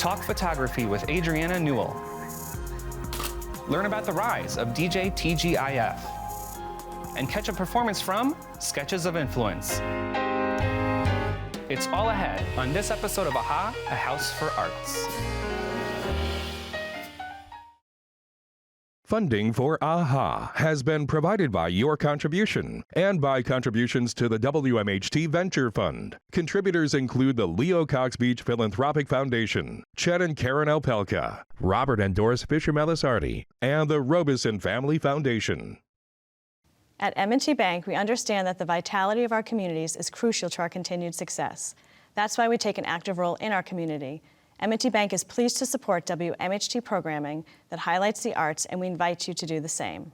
Talk photography with Adriana Newell. Learn about the rise of DJ TGIF. And catch a performance from Sketches of Influence. It's all ahead on this episode of AHA, A House for Arts. Funding for AHA has been provided by your contribution and by contributions to the WMHT Venture Fund. Contributors include the Leo Cox Beach Philanthropic Foundation, Chet and Karen Alpelka, Robert and Doris Fisher-Melisardi, and the Robeson Family Foundation. At M&T Bank, we understand that the vitality of our communities is crucial to our continued success. That's why we take an active role in our community. M&T Bank is pleased to support WMHT programming that highlights the arts, and we invite you to do the same.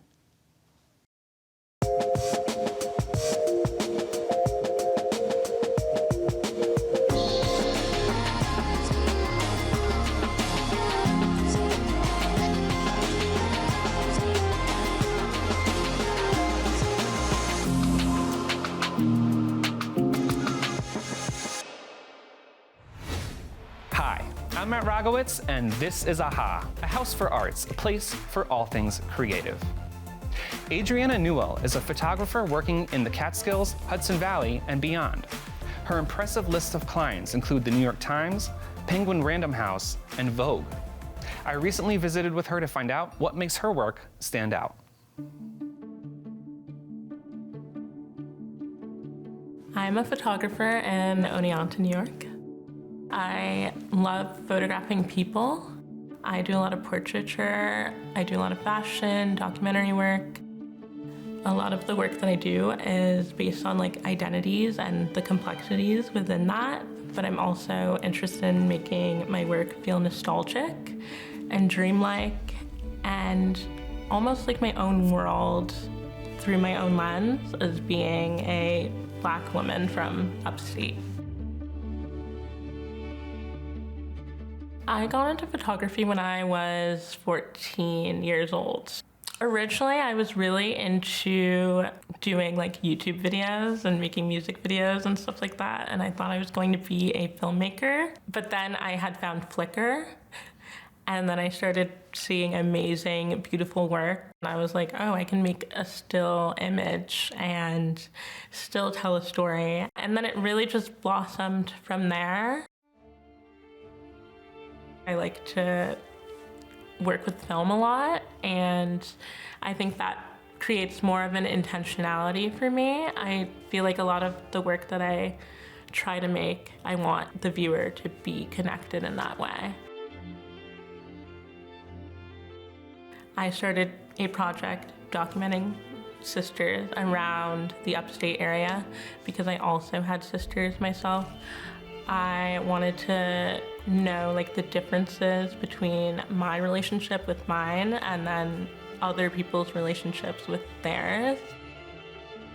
I'm Matt Rogowitz, and this is AHA, A House for Arts, a place for all things creative. Adriana Newell is a photographer working in the Catskills, Hudson Valley, and beyond. Her impressive list of clients include the New York Times, Penguin Random House, and Vogue. I recently visited with her to find out what makes her work stand out. I'm a photographer in Oneonta, New York. I love photographing people. I do a lot of portraiture. I do a lot of fashion, documentary work. A lot of the work that I do is based on identities and the complexities within that, but I'm also interested in making my work feel nostalgic and dreamlike and almost like my own world through my own lens as being a Black woman from upstate. I got into photography when I was 14 years old. Originally, I was really into doing YouTube videos and making music videos and stuff like that, and I thought I was going to be a filmmaker. But then I had found Flickr, and then I started seeing amazing, beautiful work. And I was like, oh, I can make a still image and still tell a story. And then it really just blossomed from there. I like to work with film a lot, and I think that creates more of an intentionality for me. I feel like a lot of the work that I try to make, I want the viewer to be connected in that way. I started a project documenting sisters around the upstate area because I also had sisters myself. I wanted to know the differences between my relationship with mine and then other people's relationships with theirs.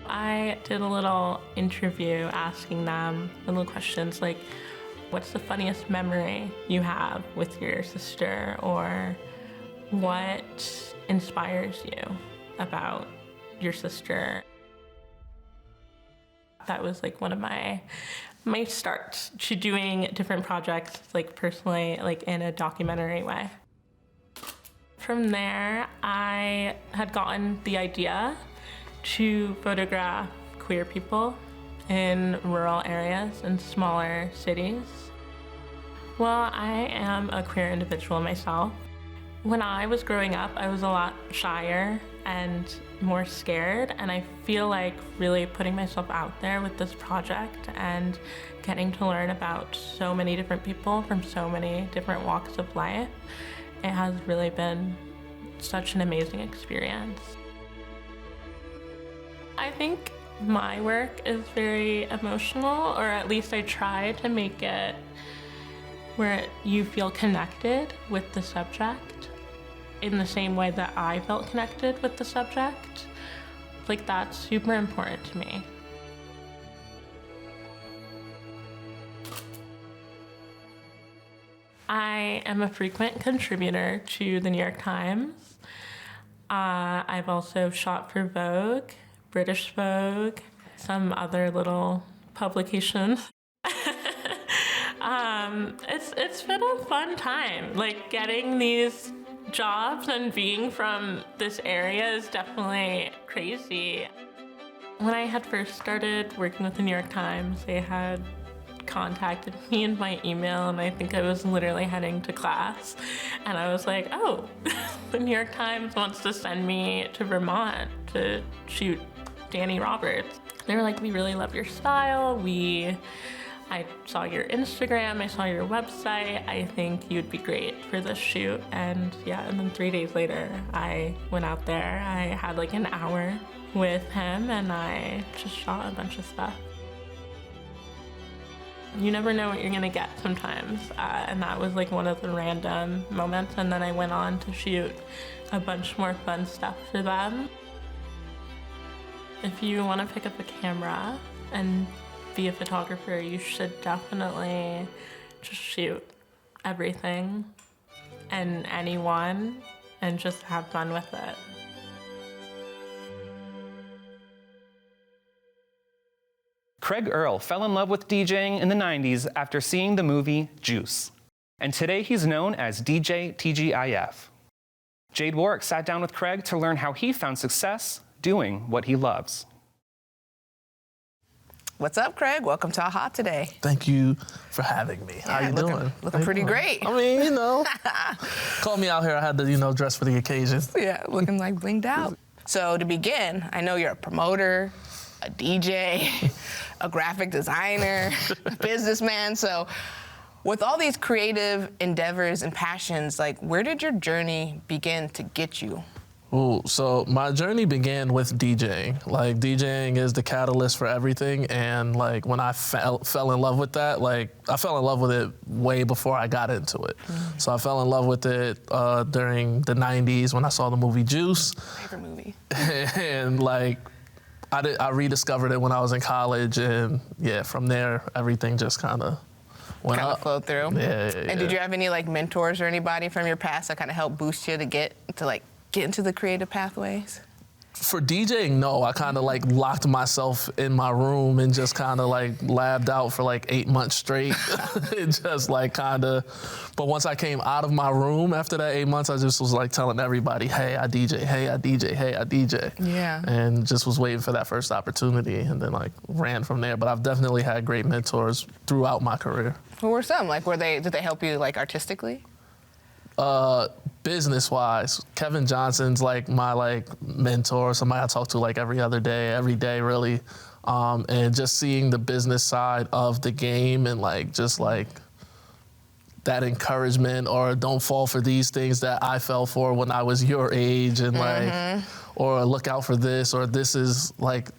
I did a little interview asking them little questions like, what's the funniest memory you have with your sister, or what inspires you about your sister? That was one of my start to doing different projects, personally, in a documentary way. From there, I had gotten the idea to photograph queer people in rural areas and smaller cities. Well, I am a queer individual myself. When I was growing up, I was a lot shyer and more scared, and I feel like really putting myself out there with this project and getting to learn about so many different people from so many different walks of life, it has really been such an amazing experience. I think my work is very emotional, or at least I try to make it where you feel connected with the subject in the same way that I felt connected with the subject. That's super important to me. I am a frequent contributor to the New York Times. I've also shot for Vogue, British Vogue, some other little publications. It's been a fun time. Like, getting these jobs and being from this area is definitely crazy. When I had first started working with the New York Times, they had contacted me in my email, and I think I was literally heading to class, and I was like, oh, the New York Times wants to send me to Vermont to shoot Danny Roberts. They were like, we really love your style. I saw your Instagram, I saw your website. I think you'd be great for this shoot. And yeah, and then 3 days later, I went out there. I had like an hour with him, and I just shot a bunch of stuff. You never know what you're gonna get sometimes, and that was like one of the random moments. And then I went on to shoot a bunch more fun stuff for them. If you want to pick up a camera and be a photographer, you should definitely just shoot everything and anyone and just have fun with it. Craig Earl fell in love with DJing in the 90s after seeing the movie Juice. And today he's known as DJ TGIF. Jade Warwick sat down with Craig to learn how he found success doing what he loves. What's up, Craig? Welcome to AHA today. Thank you for having me. How you doing? Looking pretty great. I mean, you know, call me out here. I had to, dress for the occasion. Yeah, looking like blinged out. So to begin, I know you're a promoter, a DJ, a graphic designer, a businessman. So with all these creative endeavors and passions, like, where did your journey begin to get you? Ooh, so my journey began with DJing. Like, DJing is the catalyst for everything, and like when I fell in love with that, like I fell in love with it way before I got into it. Mm-hmm. So I fell in love with it during the 90s when I saw the movie Juice. Favorite movie. And like I rediscovered it when I was in college, and yeah, from there everything just kind of went up. Flowed through. Yeah. And did you have any like mentors or anybody from your past that kind of helped boost you to get into the creative pathways? For DJing, no. I kind of like locked myself in my room and just kind of like labbed out for like 8 months straight. Just like kind of, but once I came out of my room after that 8 months, I just was like telling everybody, hey, I DJ, hey, I DJ, hey, I DJ. Yeah. And just was waiting for that first opportunity, and then like ran from there. But I've definitely had great mentors throughout my career. Who were some? Like, did they help you like artistically? Business-wise, Kevin Johnson's like my mentor, somebody I talk to like every day really, and just seeing the business side of the game and like just like that encouragement, or don't fall for these things that I fell for when I was your age, and like, or look out for this, or this is like,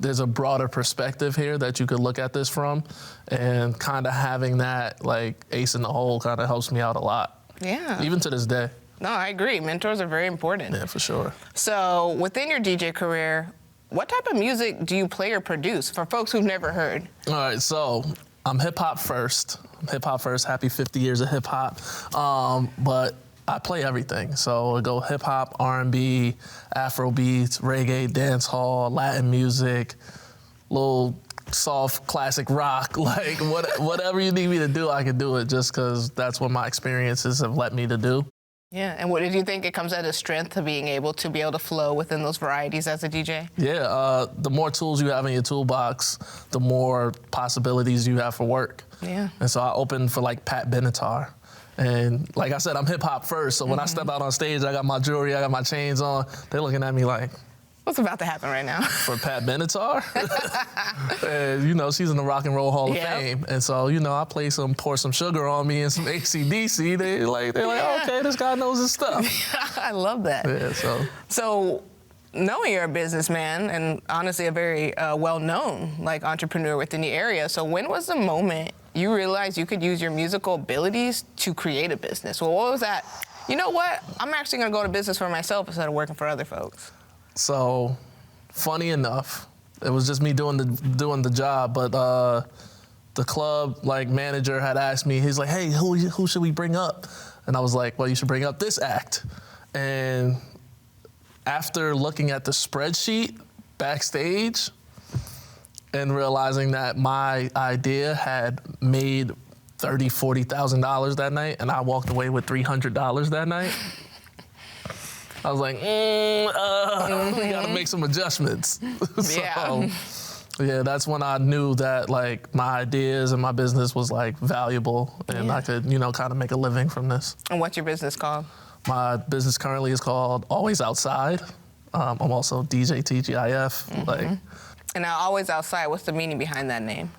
there's a broader perspective here that you could look at this from, and kind of having that like ace in the hole kind of helps me out a lot. Yeah. Even to this day. No, I agree. Mentors are very important. Yeah, for sure. So within your DJ career, what type of music do you play or produce for folks who've never heard? All right, so I'm hip hop first. Happy 50 years of hip hop. But I play everything. So I go hip hop, R&B, Afro beats, reggae, dance hall, Latin music, little soft classic rock, like whatever you need me to do, I can do it, just because that's what my experiences have let me to do. Yeah, and what did you think it comes at a strength to being able to flow within those varieties as a DJ? Yeah, the more tools you have in your toolbox, the more possibilities you have for work. Yeah. And so I opened for like Pat Benatar. And like I said, I'm hip hop first, so when I step out on stage, I got my jewelry, I got my chains on, they're looking at me like, what's about to happen right now? For Pat Benatar? And, she's in the Rock and Roll Hall of Fame. And so, I play Pour Some Sugar on Me and some AC/DC. They're like, okay, this guy knows his stuff. I love that. Yeah, So knowing you're a businessman and honestly a very well-known entrepreneur within the area, so when was the moment you realized you could use your musical abilities to create a business? Well, what was that? You know what? I'm actually gonna go to business for myself instead of working for other folks. So, funny enough, it was just me doing the job, but the club manager had asked me, he's like, hey, who should we bring up? And I was like, well, you should bring up this act. And after looking at the spreadsheet backstage and realizing that my idea had made $30,000-$40,000 that night, and I walked away with $300 that night. I was like, we gotta make some adjustments. Yeah. Yeah, that's when I knew that like my ideas and my business was like valuable, and I could, kind of make a living from this. And what's your business called? My business currently is called Always Outside. I'm also DJ TGIF. Like, And now, Always Outside, what's the meaning behind that name?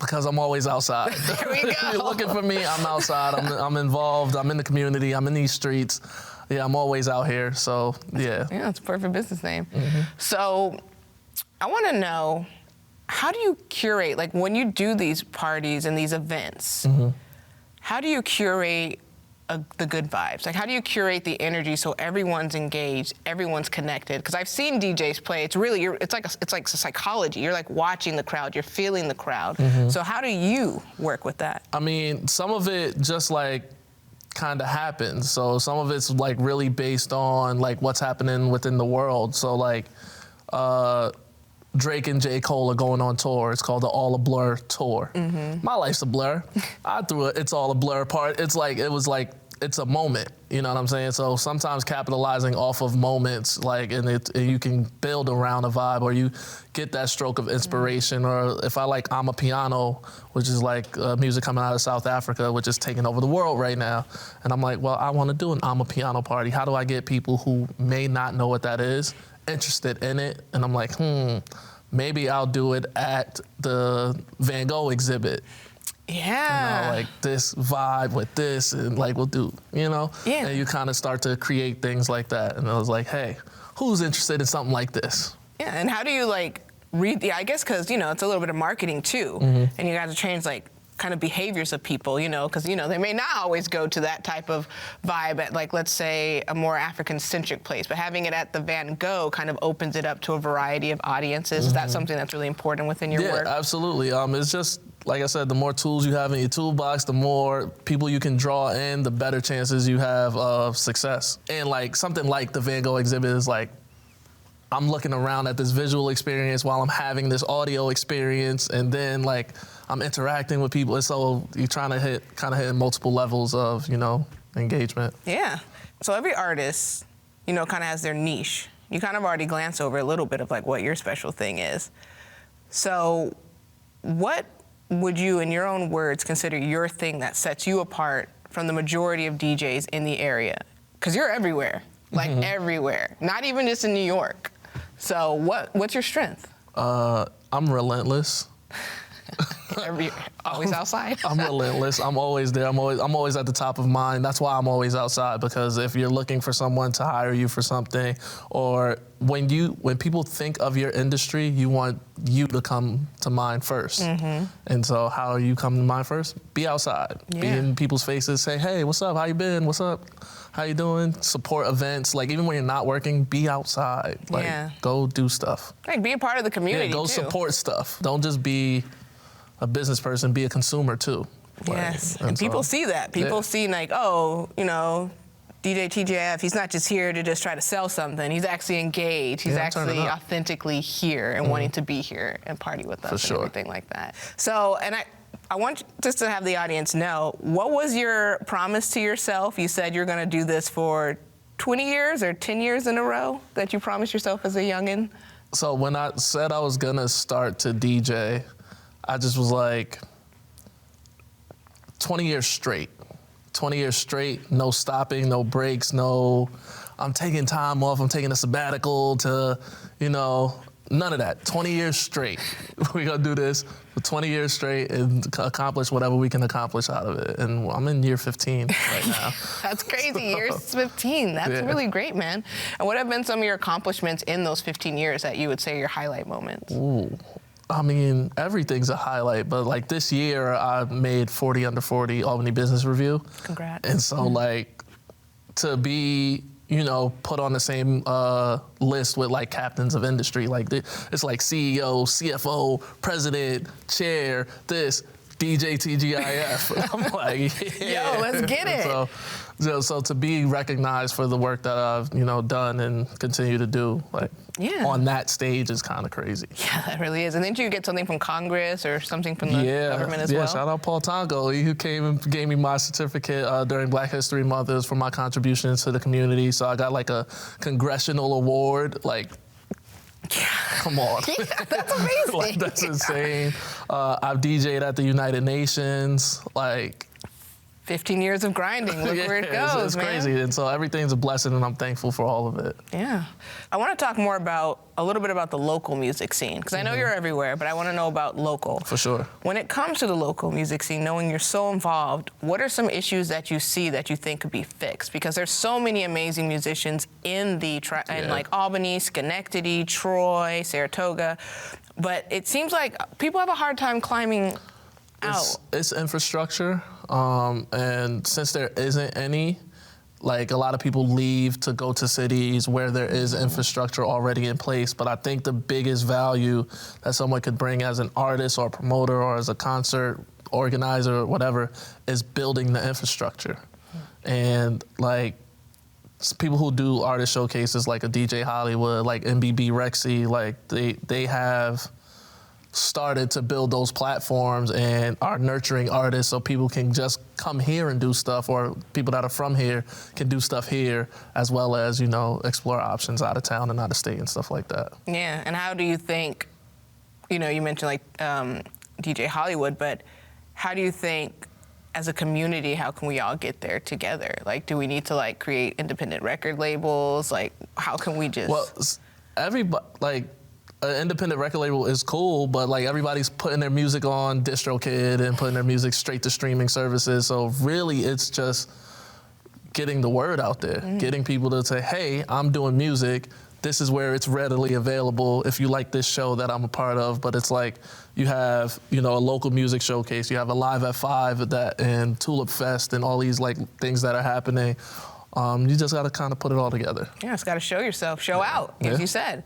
because I'm always outside. There we If you're go. looking for me, I'm outside. I'm involved. I'm in the community. I'm in these streets. Yeah, I'm always out here. So yeah. Yeah, it's a perfect business name. So I want to know, how do you curate, like when you do these parties and these events, how do you curate the good vibes? Like, how do you curate the energy so everyone's engaged, everyone's connected? Because I've seen DJs play. It's really, it's like psychology. You're like watching the crowd. You're feeling the crowd. So how do you work with that? I mean, some of it just like kind of happens. So some of it's like really based on like what's happening within the world. So like Drake and J. Cole are going on tour. It's called the All a Blur tour. My life's a blur. I threw it. It's all a blur part. It's a moment, you know what I'm saying? So sometimes capitalizing off of moments, like, and you can build around a vibe, or you get that stroke of inspiration. Or if I like I'm a Piano, which is like music coming out of South Africa, which is taking over the world right now. And I'm like, well, I want to do an I'm a Piano party. How do I get people who may not know what that is interested in it? And I'm like, maybe I'll do it at the Van Gogh exhibit. Yeah. Like this vibe with this, and like we'll do, Yeah. And you kind of start to create things like that. And I was like, hey, who's interested in something like this? Yeah, and how do you like read I guess because, it's a little bit of marketing too. And you got to change like kind of behaviors of people, because, they may not always go to that type of vibe at like, let's say, a more African-centric place. But having it at the Van Gogh kind of opens it up to a variety of audiences. Is that something that's really important within your work? Yeah, absolutely. It's just, like I said, the more tools you have in your toolbox, the more people you can draw in, the better chances you have of success. And like something like the Van Gogh exhibit is like, I'm looking around at this visual experience while I'm having this audio experience, and then like I'm interacting with people. And so you're trying to hit multiple levels of, engagement. Yeah. So every artist, kind of has their niche. You kind of already glanced over a little bit of like what your special thing is. So what would you, in your own words, consider your thing that sets you apart from the majority of DJs in the area? Because you're everywhere, like everywhere, not even just in New York. So what's your strength? I'm relentless. Always outside? I'm relentless. I'm always there. I'm always at the top of mind. That's why I'm always outside, because if you're looking for someone to hire you for something, or when people think of your industry, you want you to come to mind first. And so how you come to mind first? Be outside. Be in people's faces. Say, hey, what's up? How you been? What's up? How you doing? Support events. Like, even when you're not working, be outside. Like, go do stuff. Like, be a part of the community, go too. support stuff. Don't just be a business person, be a consumer too. Yes, and people see that. People see like, oh, DJ TGIF, he's not just here to just try to sell something. He's actually engaged. He's actually authentically here and wanting to be here and party with us and everything like that. So, and I want just to have the audience know, what was your promise to yourself? You said you're going to do this for 20 years or 10 years in a row that you promised yourself as a youngin'? So when I said I was going to start to DJ, I just was like, 20 years straight. 20 years straight, no stopping, no breaks, I'm taking time off, I'm taking a sabbatical to, none of that. 20 years straight. We're gonna do this for 20 years straight and accomplish whatever we can accomplish out of it. And I'm in year 15 right now. That's crazy, year 15. That's really great, man. And what have been some of your accomplishments in those 15 years that you would say are your highlight moments? Ooh. I mean, everything's a highlight, but like this year I made 40 Under 40 Albany Business Review. Congrats. And so like to be, put on the same list with like captains of industry, like it's like CEO, CFO, president, chair, this. DJ TGIF. I'm like, yeah. Yo, let's get it. So to be recognized for the work that I've, done and continue to do, like, on that stage is kind of crazy. Yeah, that really is. And didn't you get something from Congress or something from the government as well? Yeah, shout out Paul Tongo. He who came and gave me my certificate during Black History Month. It was for my contributions to the community. So I got like a congressional award, like, come on. Yeah, that's amazing. Like, that's insane. I've DJ'd at the United Nations, like, 15 years of grinding. Look where it goes, it's man. crazy. And so everything's a blessing, and I'm thankful for all of it. Yeah. I want to talk more about a little bit about the local music scene, because I know you're everywhere, but I want to know about local. For sure. When it comes to the local music scene, knowing you're so involved, what are some issues that you see that you think could be fixed? Because there's so many amazing musicians in in like Albany, Schenectady, Troy, Saratoga, but it seems like people have a hard time climbing out. It's infrastructure, and since there isn't any, like, a lot of people leave to go to cities where there is infrastructure already in place. But I think the biggest value that someone could bring as an artist or a promoter or as a concert organizer or whatever is building the infrastructure. And like, people who do artist showcases like a DJ Hollywood, like MBB Rexy, like they have started to build those platforms and are nurturing artists so people can just come here and do stuff, or people that are from here can do stuff here, as well as, explore options out of town and out of state and stuff like that. Yeah, and how do you think, you mentioned like DJ Hollywood, but how do you think as a community, how can we all get there together? Like, do we need to like create independent record labels? Like, how can we just... Well, everybody, like, an independent record label is cool, but like, everybody's putting their music on DistroKid and putting their music straight to streaming services. So really, it's just getting the word out there, getting people to say, hey, I'm doing music. This is where it's readily available if you like this show that I'm a part of. But it's like, you have, a local music showcase, you have a Live at 5 and Tulip Fest and all these like things that are happening. You just got to kind of put it all together. Yeah, it's got to show yourself, show out, as you said.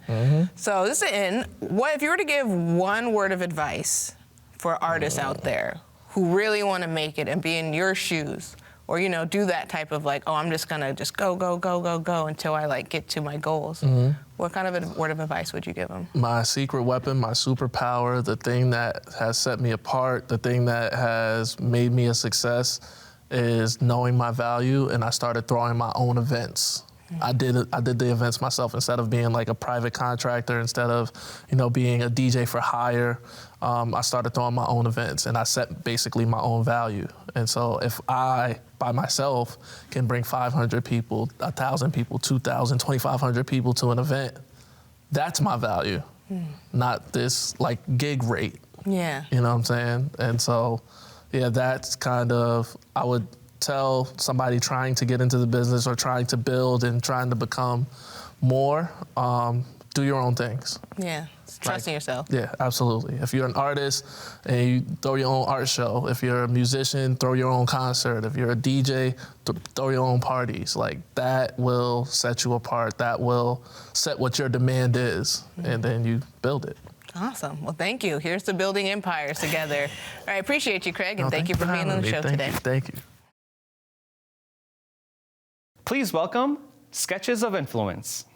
So this is what if you were to give one word of advice for artists out there who really want to make it and be in your shoes, or do that type of like, oh, I'm just gonna go until I like get to my goals. What kind of a word of advice would you give them? My secret weapon, my superpower, the thing that has set me apart, the thing that has made me a success, is knowing my value, and I started throwing my own events. I did the events myself instead of being like a private contractor, instead of being a DJ for hire. I started throwing my own events, and I set basically my own value. And so if I, by myself, can bring 500 people, 1,000 people, 2,000, 2,500 people to an event, that's my value, not this like gig rate. Yeah. You know what I'm saying? And so, yeah, that's kind of, I would tell somebody trying to get into the business or trying to build and trying to become more, do your own things. Yeah, trusting yourself. Yeah, absolutely. If you're an artist and you throw your own art show, if you're a musician, throw your own concert, if you're a DJ, throw your own parties. Like, that will set you apart. That will set what your demand is, and then you build it. Awesome. Well, thank you. Here's to building empires together. I appreciate you, Craig, and thank you for being on the show today. Thank you. Please welcome Sketches of Influence.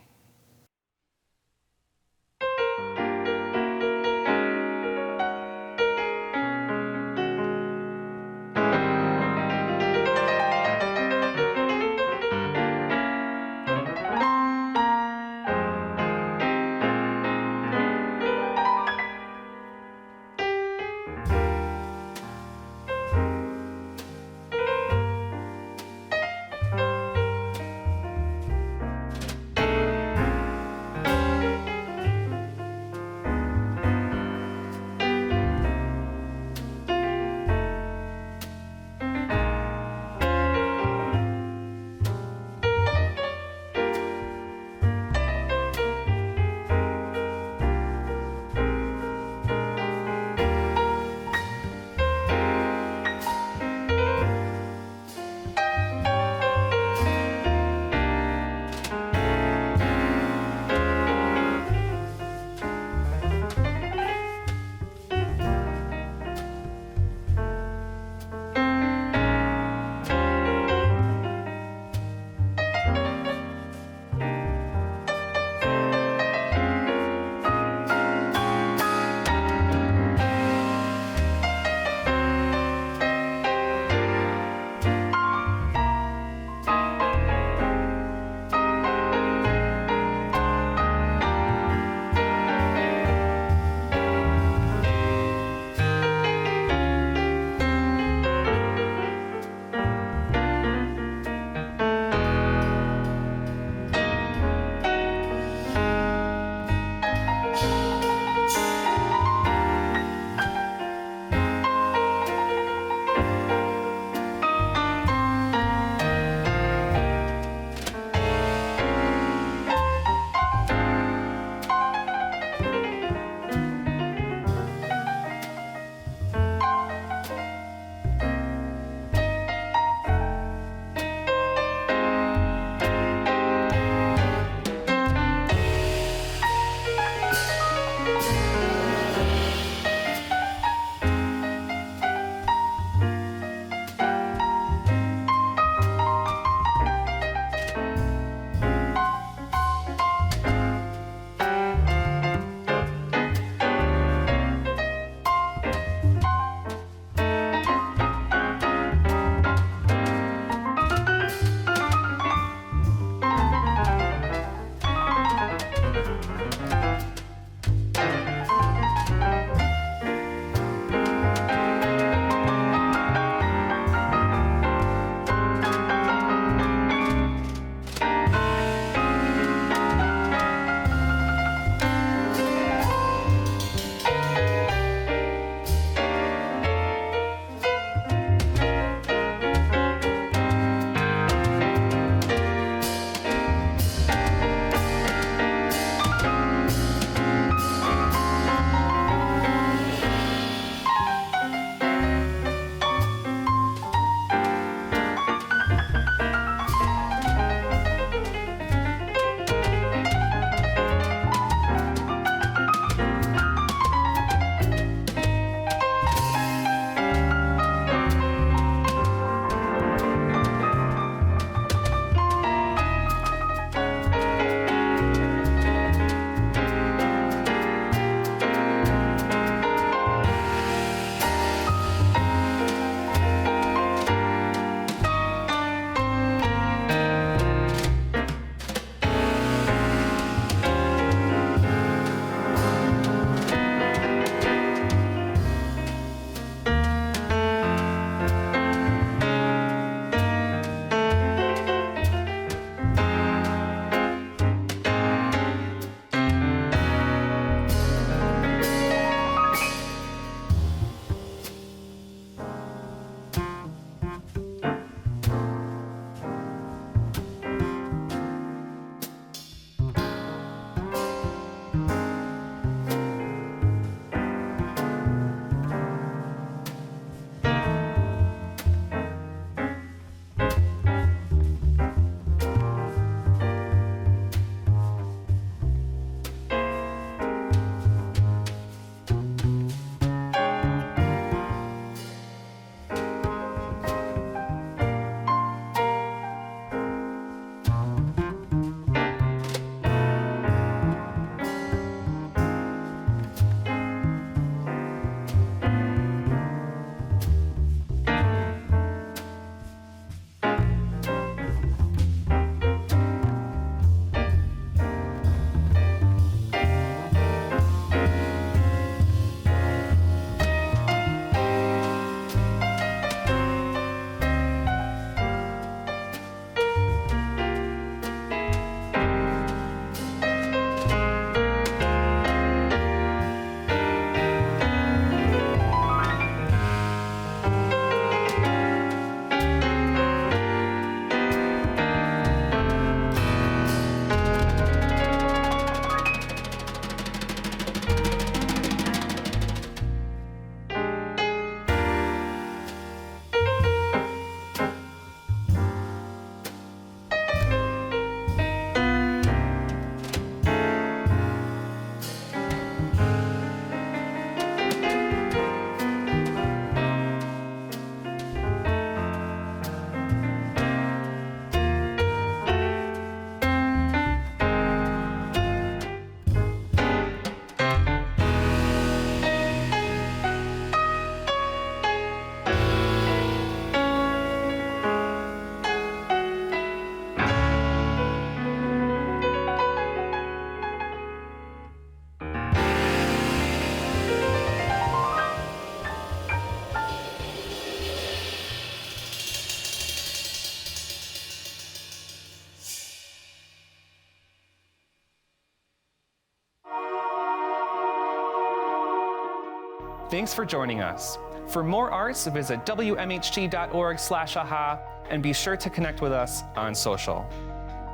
Thanks for joining us. For more arts, visit wmht.org/aha and be sure to connect with us on social.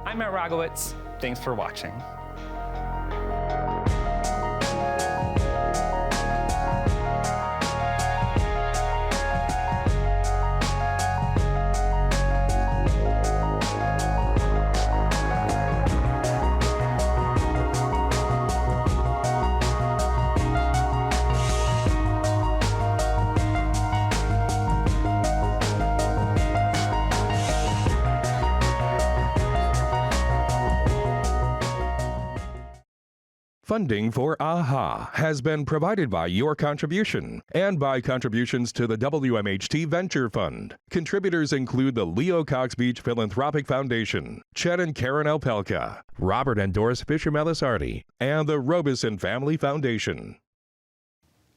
I'm Matt Rogowitz. Thanks for watching. Funding for AHA has been provided by your contribution and by contributions to the WMHT Venture Fund. Contributors include the Leo Cox Beach Philanthropic Foundation, Chet and Karen Alpelka, Robert and Doris Fisher Melisardi, and the Robeson Family Foundation.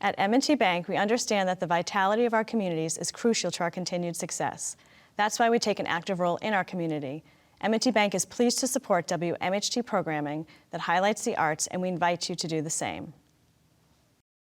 At M&T Bank, we understand that the vitality of our communities is crucial to our continued success. That's why we take an active role in our community. M&T Bank is pleased to support WMHT programming that highlights the arts, and we invite you to do the same.